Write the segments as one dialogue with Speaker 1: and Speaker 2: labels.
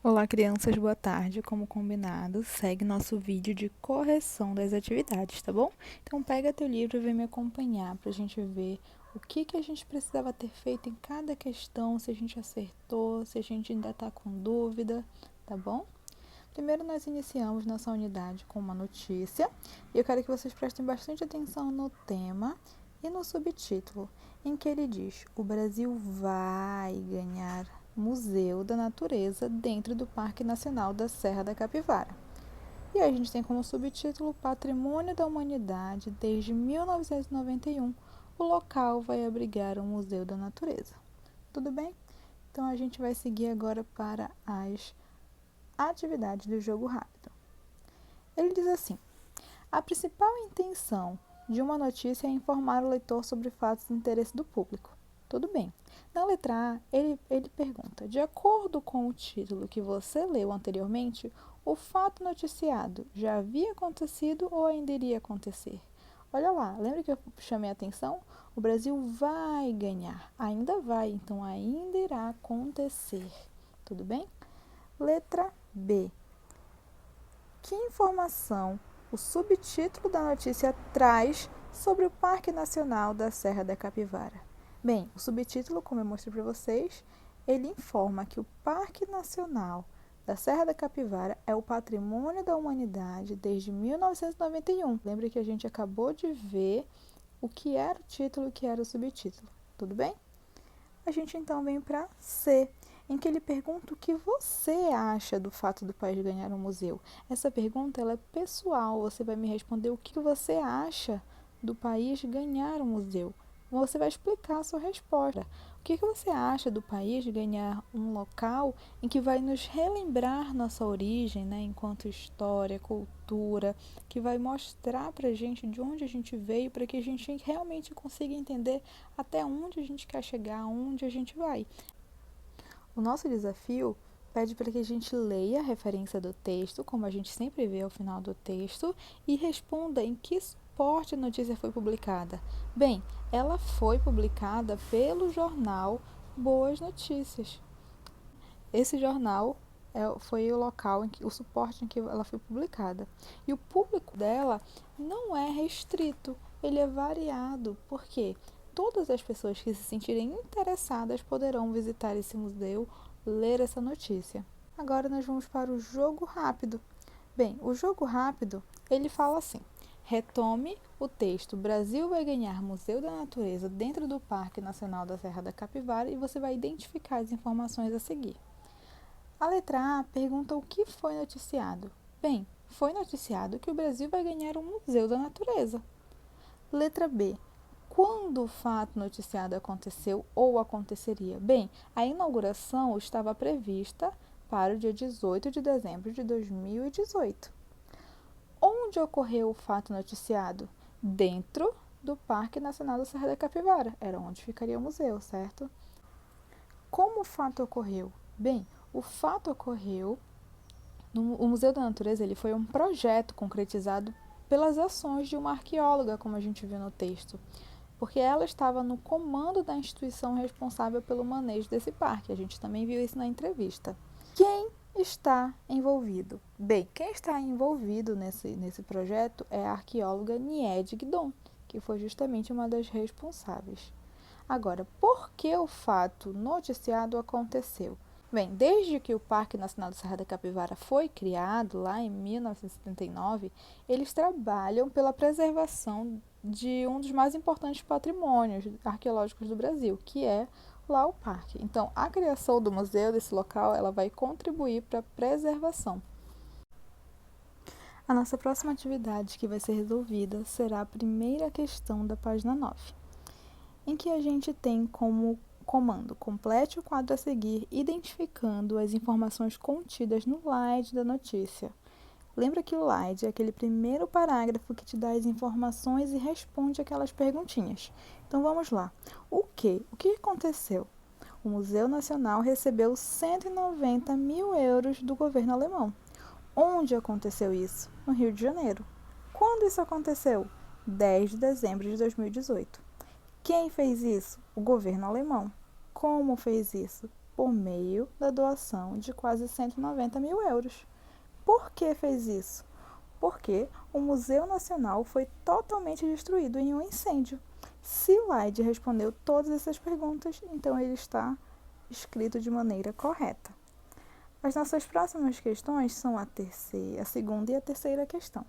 Speaker 1: Olá, crianças, boa tarde. Como combinado, segue nosso vídeo de correção das atividades, tá bom? Então, pega teu livro e vem me acompanhar para a gente ver o que a gente precisava ter feito em cada questão, se a gente acertou, se a gente ainda está com dúvida, tá bom? Primeiro, nós iniciamos nossa unidade com uma notícia e eu quero que vocês prestem bastante atenção no tema e no subtítulo, em que ele diz: o Brasil vai ganhar Museu da Natureza dentro do Parque Nacional da Serra da Capivara. E a gente tem como subtítulo Patrimônio da Humanidade desde 1991. O local vai abrigar o Museu da Natureza. Tudo bem? Então a gente vai seguir agora para as atividades do jogo rápido. Ele diz assim: a principal intenção de uma notícia é informar o leitor sobre fatos de interesse do público. Tudo bem. Na letra A, ele pergunta: de acordo com o título que você leu anteriormente, o fato noticiado já havia acontecido ou ainda iria acontecer? Olha lá, lembra que eu chamei a atenção? O Brasil vai ganhar, ainda vai, então ainda irá acontecer. Tudo bem? Letra B. Que informação o subtítulo da notícia traz sobre o Parque Nacional da Serra da Capivara? Bem, o subtítulo, como eu mostrei para vocês, ele informa que o Parque Nacional da Serra da Capivara é o patrimônio da humanidade desde 1991. Lembra que a gente acabou de ver o que era o título e o que era o subtítulo. Tudo bem? A gente então vem para C, em que ele pergunta o que você acha do fato do país ganhar um museu. Essa pergunta ela é pessoal, você vai me responder o que você acha do país ganhar um museu. Você vai explicar a sua resposta. O que você acha do país ganhar um local em que vai nos relembrar nossa origem, né, enquanto história, cultura, que vai mostrar para a gente de onde a gente veio, para que a gente realmente consiga entender até onde a gente quer chegar, aonde a gente vai. O nosso desafio pede para que a gente leia a referência do texto, como a gente sempre vê ao final do texto, e responda em que suporte a notícia foi publicada. Bem, ela foi publicada pelo jornal Boas Notícias. Esse jornal foi o local, o suporte em que ela foi publicada. E o público dela não é restrito, ele é variado, porque todas as pessoas que se sentirem interessadas poderão visitar esse museu, ler essa notícia. Agora nós vamos para o jogo rápido. Bem, o jogo rápido, ele fala assim: retome o texto Brasil vai ganhar Museu da Natureza dentro do Parque Nacional da Serra da Capivara e você vai identificar as informações a seguir. A letra A pergunta o que foi noticiado. Bem, foi noticiado que o Brasil vai ganhar um Museu da Natureza. Letra B. Quando o fato noticiado aconteceu ou aconteceria? Bem, a inauguração estava prevista para o dia 18 de dezembro de 2018. Onde ocorreu o fato noticiado? Dentro do Parque Nacional da Serra da Capivara. Era onde ficaria o museu, certo? Como o fato ocorreu? Bem, o fato ocorreu o Museu da Natureza. Ele foi um projeto concretizado pelas ações de uma arqueóloga, como a gente viu no texto, porque ela estava no comando da instituição responsável pelo manejo desse parque. A gente também viu isso na entrevista. Quem está envolvido? Bem, quem está envolvido nesse projeto é a arqueóloga Niede Guidon, que foi justamente uma das responsáveis. Agora, por que o fato noticiado aconteceu? Bem, desde que o Parque Nacional da Serra da Capivara foi criado, lá em 1979, eles trabalham pela preservação de um dos mais importantes patrimônios arqueológicos do Brasil, que é lá o parque. Então, a criação do museu desse local, ela vai contribuir para a preservação. A nossa próxima atividade que vai ser resolvida será a primeira questão da página 9. Em que a gente tem como comando: complete o quadro a seguir, identificando as informações contidas no slide da notícia. Lembra que o slide é aquele primeiro parágrafo que te dá as informações e responde aquelas perguntinhas. Então vamos lá. O que aconteceu? O Museu Nacional recebeu 190 mil euros do governo alemão. Onde aconteceu isso? No Rio de Janeiro. Quando isso aconteceu? 10 de dezembro de 2018. Quem fez isso? O governo alemão. Como fez isso? por meio da doação de quase 190 mil euros. Por que fez isso? Porque o Museu Nacional foi totalmente destruído em um incêndio. Se Laide respondeu todas essas perguntas, então ele está escrito de maneira correta. As nossas próximas questões são a segunda e a terceira questão.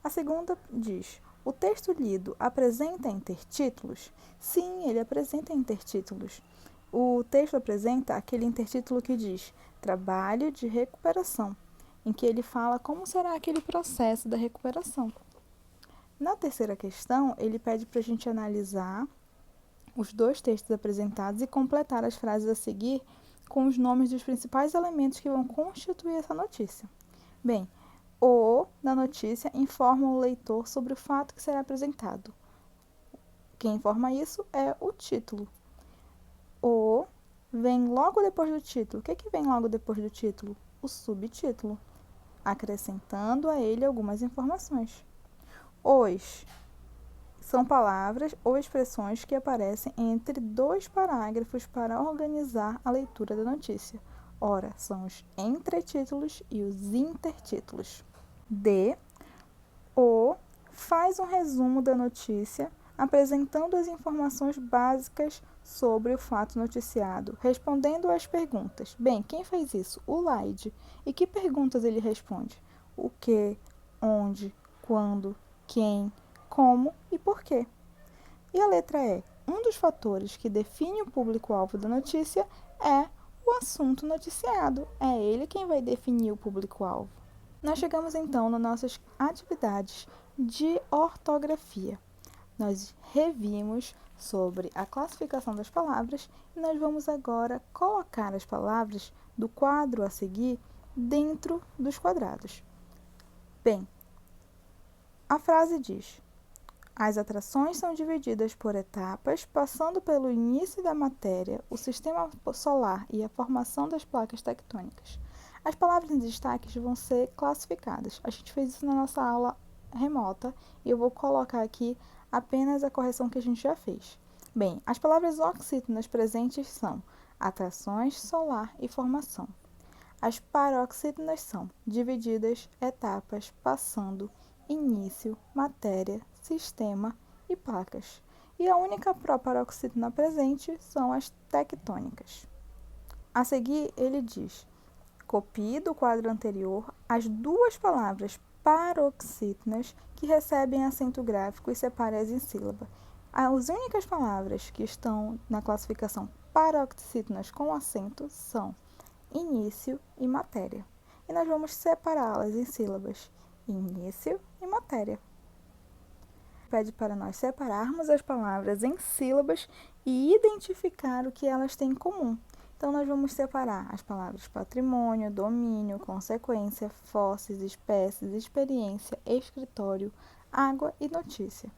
Speaker 1: A segunda diz: o texto lido apresenta intertítulos? Sim, ele apresenta intertítulos. O texto apresenta aquele intertítulo que diz Trabalho de Recuperação, em que ele fala como será aquele processo da recuperação. Na terceira questão, ele pede para a gente analisar os dois textos apresentados e completar as frases a seguir com os nomes dos principais elementos que vão constituir essa notícia. Bem, o da notícia informa o leitor sobre o fato que será apresentado. Quem informa isso é o título. O vem logo depois do título. O que vem logo depois do título? O subtítulo, acrescentando a ele algumas informações. Os são palavras ou expressões que aparecem entre dois parágrafos para organizar a leitura da notícia. Ora, são os entretítulos e os intertítulos. D. O faz um resumo da notícia, apresentando as informações básicas sobre o fato noticiado, respondendo às perguntas. Bem, quem fez isso? O Laide. E que perguntas ele responde? O que, onde, quando, quem, como e por quê. E a letra E. Um dos fatores que define o público-alvo da notícia é o assunto noticiado. É ele quem vai definir o público-alvo. Nós chegamos então nas nossas atividades de ortografia. Nós revimos sobre a classificação das palavras e nós vamos agora colocar as palavras do quadro a seguir dentro dos quadrados. Bem, a frase diz: as atrações são divididas por etapas, passando pelo início da matéria, o sistema solar e a formação das placas tectônicas. As palavras em destaques vão ser classificadas. A gente fez isso na nossa aula remota e eu vou colocar aqui apenas a correção que a gente já fez. Bem, as palavras oxítonas presentes são atrações, solar e formação. As paroxítonas são divididas, etapas, passando, início, matéria, sistema e placas. E a única proparoxítona presente são as tectônicas. A seguir, ele diz: copie do quadro anterior as duas palavras paroxítonas que recebem acento gráfico e separe-as em sílaba. As únicas palavras que estão na classificação paroxítonas com acento são início e matéria. E nós vamos separá-las em sílabas: início e matéria. Pede para nós separarmos as palavras em sílabas e identificar o que elas têm em comum. Então, nós vamos separar as palavras patrimônio, domínio, consequência, fósseis, espécies, experiência, escritório, água e notícia.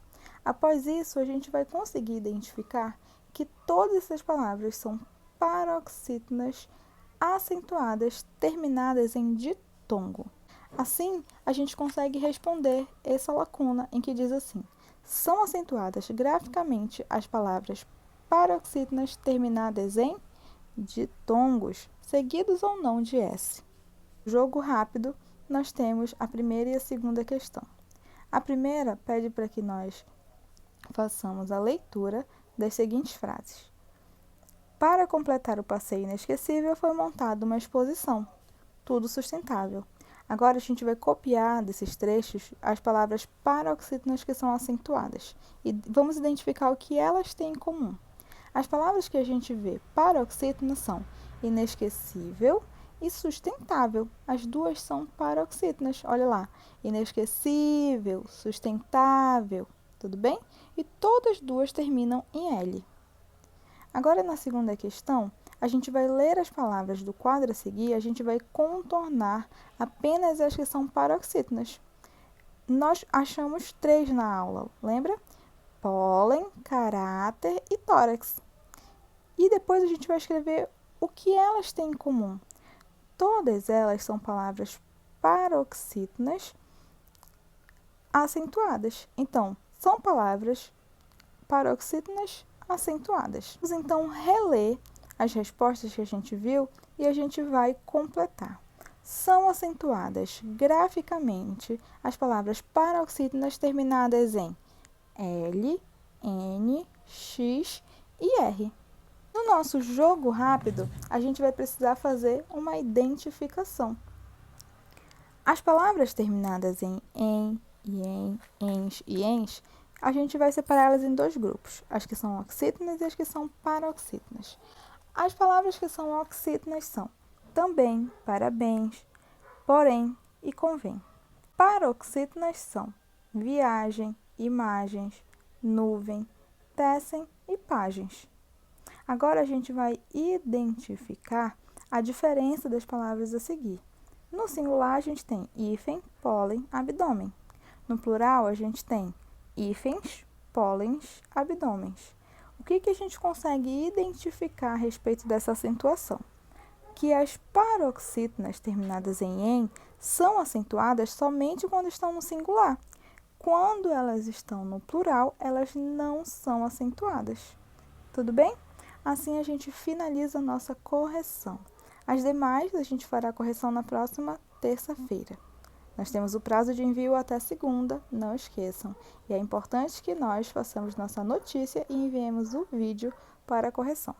Speaker 1: Após isso, a gente vai conseguir identificar que todas essas palavras são paroxítonas acentuadas, terminadas em ditongo. Assim, a gente consegue responder essa lacuna em que diz assim: são acentuadas graficamente as palavras paroxítonas terminadas em ditongos, seguidos ou não de S. Jogo rápido, nós temos a primeira e a segunda questão. A primeira pede para que nós façamos a leitura das seguintes frases. Para completar o passeio inesquecível, foi montada uma exposição. Tudo sustentável. Agora a gente vai copiar desses trechos as palavras paroxítonas que são acentuadas e vamos identificar o que elas têm em comum. As palavras que a gente vê paroxítonas são inesquecível e sustentável. As duas são paroxítonas. Olha lá, inesquecível, sustentável, tudo bem? E todas as duas terminam em L. Agora, na segunda questão, a gente vai ler as palavras do quadro a seguir, a gente vai contornar apenas as que são paroxítonas. Nós achamos 3 na aula, lembra? Pólen, caráter e tórax. E depois a gente vai escrever o que elas têm em comum. Todas elas são palavras paroxítonas acentuadas. Então, são palavras paroxítonas acentuadas. Vamos então reler as respostas que a gente viu e a gente vai completar. São acentuadas graficamente as palavras paroxítonas terminadas em L, N, X e R. No nosso jogo rápido, a gente vai precisar fazer uma identificação. As palavras terminadas em ien, ens e ens, a gente vai separá-las em dois grupos, as que são oxítonas e as que são paroxítonas. As palavras que são oxítonas são também, parabéns, porém e convém. Paroxítonas são viagem, imagens, nuvem, tecem e páginas. Agora a gente vai identificar a diferença das palavras a seguir. No singular a gente tem hífen, pólen, abdômen. No plural a gente tem hífens, pólens, abdômens. O que a gente consegue identificar a respeito dessa acentuação? Que as paroxítonas terminadas em "en" são acentuadas somente quando estão no singular. Quando elas estão no plural, elas não são acentuadas. Tudo bem? Assim a gente finaliza a nossa correção. As demais a gente fará a correção na próxima terça-feira. Nós temos o prazo de envio até segunda, não esqueçam. E é importante que nós façamos nossa notícia e enviemos o vídeo para a correção.